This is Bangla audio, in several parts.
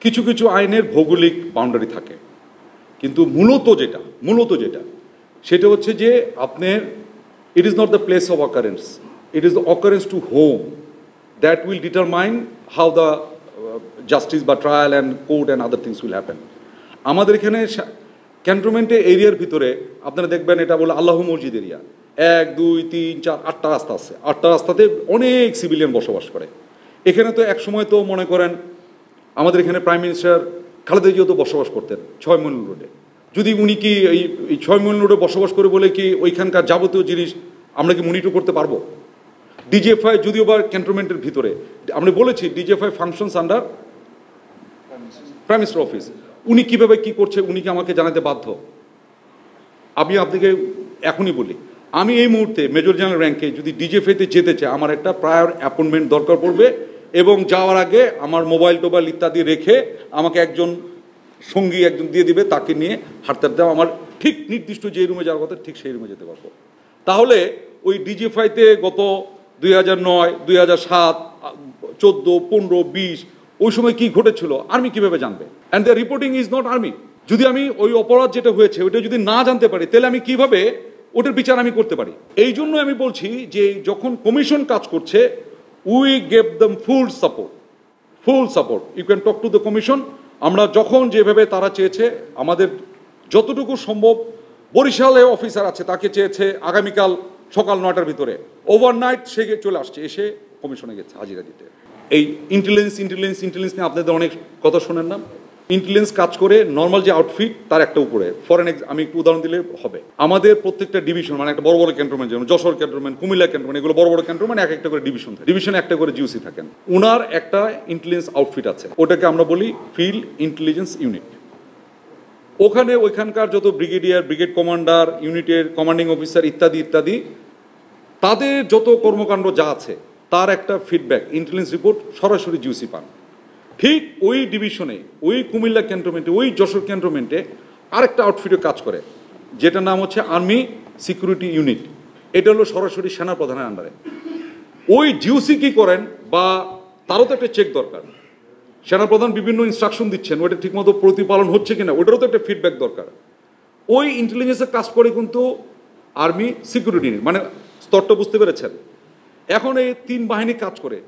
কিছু কিছু আইনের ভৌগোলিক বাউন্ডারি থাকে, কিন্তু মূলত যেটা সেটা হচ্ছে যে আপনার it is not the place of occurrence, it is the occurrence to home that will determine how the justice বা trial and court and other things will happen. আমাদের এখানে ক্যান্টনমেন্টে এরিয়ার ভিতরে আপনারা দেখবেন এটা বলে আল্লাহ মসজিদ এরিয়া, 1 2 3 4 8টা রাস্তা আছে, 8টা রাস্তাতে অনেক সিভিলিয়ান বসবাস করে। এখানে তো এক সময় তো মনে করেন আমাদের এখানে প্রাইম মিনিস্টার খালেদা জিয়া তো বসবাস করতেন 6 মাইল রোডে। যদি উনি কি এই 6 মাইল রোডে বসবাস করে বলে কি ওইখানকার যাবতীয় জিনিস আমরা কি মনিটর করতে পারবো? ডিজিএফআই যদিও বা ক্যান্টনমেন্টের ভিতরে, আমরা বলেছি DGFI functions under prime minister office, উনি কিভাবে কি করছে উনি কি আমাকে জানাতে বাধ্য? আমি আপনাকে এখনই বলি, আমি এই মুহূর্তে মেজর জেনারেল র্যাঙ্কে যদি ডিজিএফআইতে যেতে চাই আমার একটা প্রায়র অ্যাপয়েন্টমেন্ট দরকার পড়বে, এবং যাওয়ার আগে আমার মোবাইল টোবাইল ইত্যাদি রেখে আমাকে একজন সঙ্গী একজন দিয়ে দিবে, তাকে নিয়ে হাঁটতে হাঁটতে আমার ঠিক নির্দিষ্ট যে রুমে যাওয়ার কথা ঠিক সেই রুমে যেতে পারবো। তাহলে ওই ডিজিএফআইতে গত 2009 2007 14 15 20 ওই সময় কি ঘটেছিল আর্মি কিভাবে জানবে? And the reporting is not army. যদি আমি ওই অপরাধ যেটা হয়েছে ওইটা যদি না জানতে পারি তাহলে আমি কিভাবে ওটার বিচার আমি করতে পারি? এই জন্য আমি বলছি যে যখন কমিশন কাজ করছে we gave them full support, you can talk to the commission. আমরা যখন যেভাবে তারা চেয়েছে আমাদের যতটুকু সম্ভব, বরিশালে অফিসার আছে তাকে চেয়েছে আগামীকাল সকাল 9টার ভিতরে, ওভারনাইট সে চলে আসছে, এসে কমিশনে গেছে হাজিরা দিতে। এই ইন্টেলিজেন্স নিয়ে আপনাদের অনেক কথা শোনেন না? ইন্টেলিজেন্স কাজ করে নর্মাল যে আউটফিট তার একটা উপরে ফরেন, আমি একটু উদাহরণ দিলে হবে। আমাদের প্রত্যেকটা ডিভিশন মানে একটা বড় বড় ক্যান্টনমেন্ট, যেমন যশোর ক্যান্টনমেন্ট, কুমিল্লা ক্যান্টনমেন্ট, এগুলো বড় বড় ক্যান্টনমেন্ট, এক একটা করে ডিভিশনে একটা করে জিওসি থাকেন। উনার একটা ইন্টেলিজেন্স আউটফিট আছে, ওটাকে আমরা বলি ফিল্ড ইন্টেলিজেন্স ইউনিট। ওইখানকার যত ব্রিগেডিয়ার, ব্রিগেড কমান্ডার, ইউনিটের কমান্ডিং অফিসার ইত্যাদি তাদের যত কর্মকাণ্ড যা আছে তার একটা ফিডব্যাক ইন্টেলিজেন্স রিপোর্ট সরাসরি জিওসি পান। ঠিক ওই ডিভিশনে, ওই কুমিল্লা ক্যান্টনমেন্টে, ওই যশোর ক্যান্টনমেন্টে আরেকটা আউটফিটে কাজ করে যেটার নাম হচ্ছে আর্মি সিকিউরিটি ইউনিট। এটা হলো সরাসরি সেনা প্রধানের আন্ডারে। ওই জিওসি কি করেন বা তারও তো একটা চেক দরকার। সেনাপ্রধান বিভিন্ন ইনস্ট্রাকশন দিচ্ছেন, ওইটা ঠিকমতো প্রতিপালন হচ্ছে কিনা ওটারও তো একটা ফিডব্যাক দরকার। ওই ইন্টেলিজেন্সের কাজ করে কিন্তু আর্মি সিকিউরিটি ইউনিট, মানে স্তরটা বুঝতে পেরেছেন? এখন এই 3 বাহিনী কাজ করে,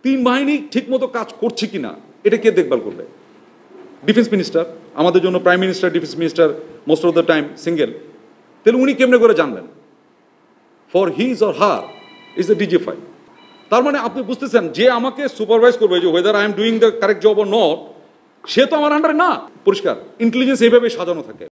3 বাহিনী ঠিকমতো কাজ করছে কিনা এটা কে দেখভাল করবে? Defence minister. আমাদের জন্য prime minister, defence minister most of the time single. তাহলে উনি কেমনে করে জানবেন? For his or her is the DGFI. তার মানে আপনি বুঝতেছেন যে আমাকে সুপারভাইজ করবে যে whether I am doing the correct job or not, সে তো আমার আন্ডারে না। পরিষ্কার ইন্টেলিজেন্স এইভাবে সাজানো থাকে।